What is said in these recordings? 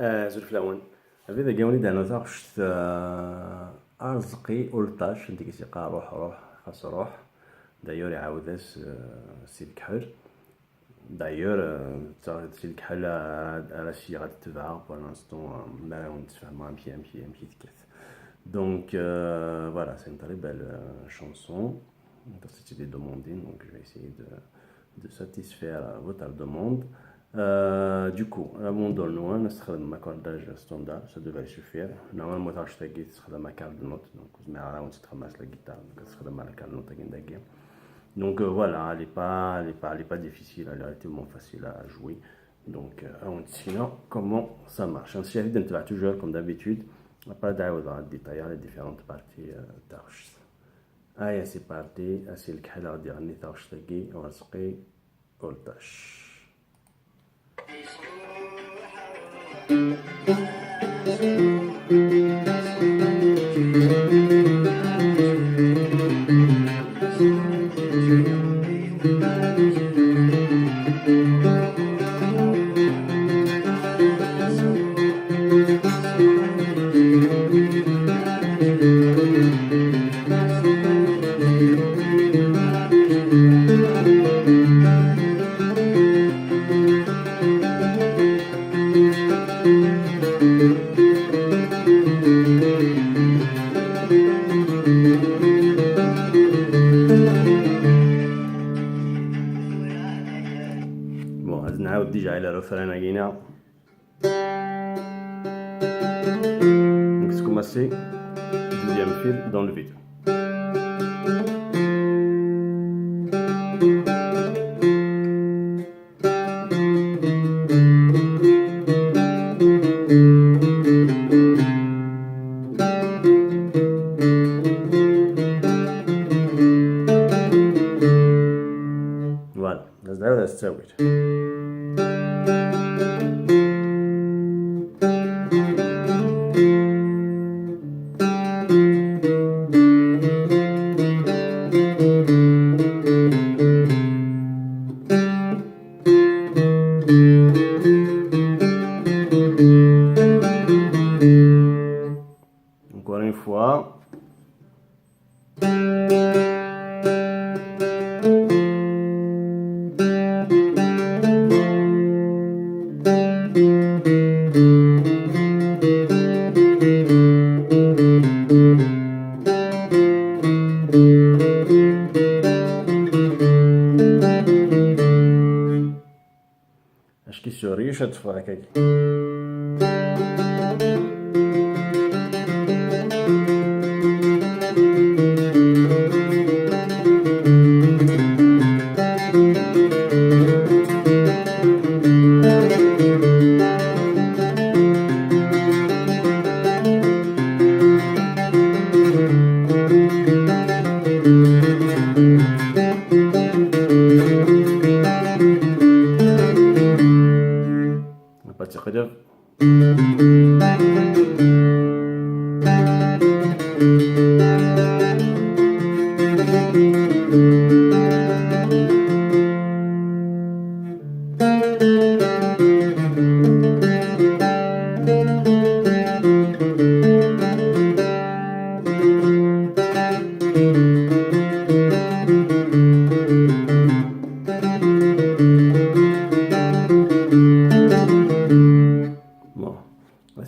زولفلاون هذا جاوني دانا تاغشت ارزقي اولطاش انت كيسيقى روح خاص روح دايور يعاوداس سي الكحل دايور سي الكحل راسي غادي تبعها بور لانستون لا نتفاهمها مشي تكات donc voilà c'est une très belle chanson c'était demandé donc je vais essayer de satisfaire votre demande. Du coup, avant de nous, نستخدم m'accordage standard, ça devrait suffire. Normalement, moi, je t'ai تستخدم carte de note, donc je mets à la تخمس la guitare, donc تستخدم la carte de note again. Donc voilà, elle est pas difficile, elle est relativement facile à jouer. Donc sinon, comment ça marche? Un série d'intérêt toujours comme d'habitude, après d'avoir détaillé les différentes parties tâches. Allez, c'est parti, c'est le cas de dernier tâche تلاقي ورزقي أولتاش. نعاود ديجا على الرفران لقينا donc commencer deuxième fil dans le vide. Voilà, هذا تساوي encore une fois. Acho que chorisha de fora aqui. تقدر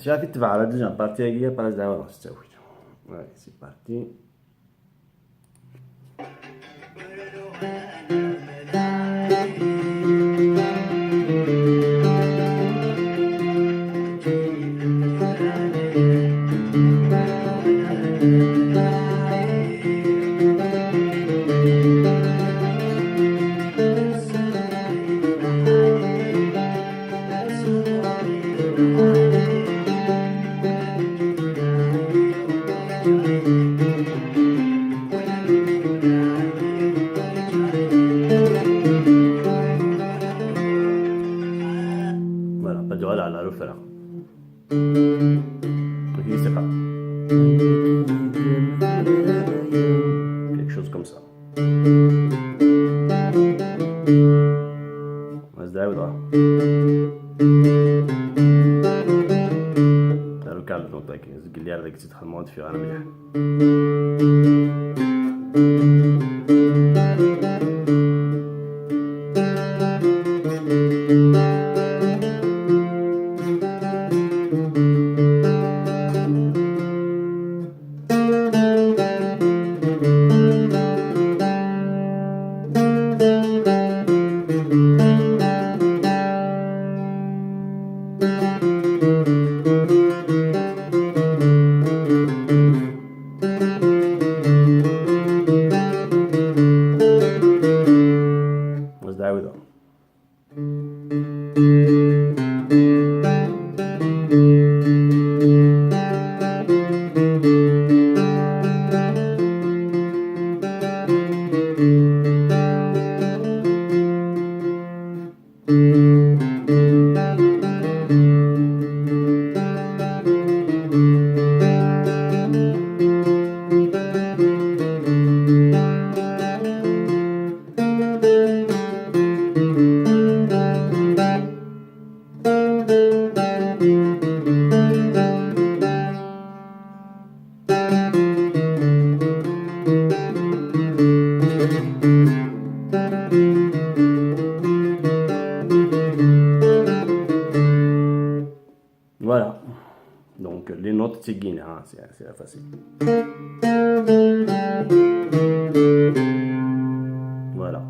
شافي تبع على ديجا بارتي هي بالاش دعوة نستوي. Ouais, c'est parti. Voilà, pas de voilà, là, le faire. Ok, c'est pas. Quelque chose comme ça. On va se dire, نوطيك قال لي هذاك تدخل مود فيه انا مليح. واش دعاوده Voilà. Donc les notes tsigines, hein, c'est facile. Voilà.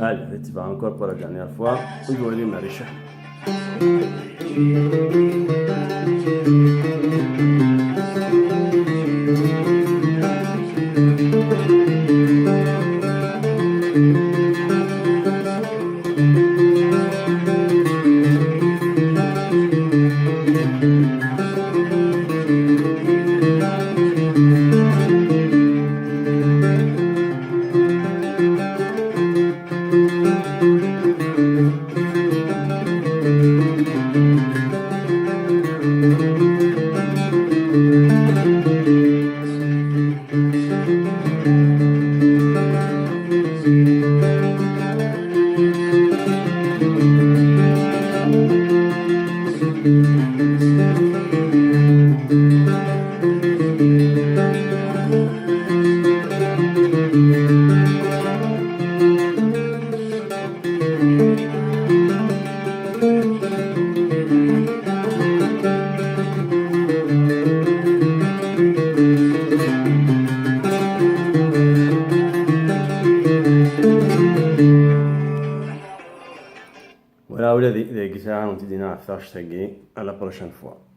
Allez, tu vas encore pour la dernière fois. Je vais aller m'arracher. Voilà, ولادي ديك ساعة ونتدينا على الثاش تاقي. À la prochaine fois.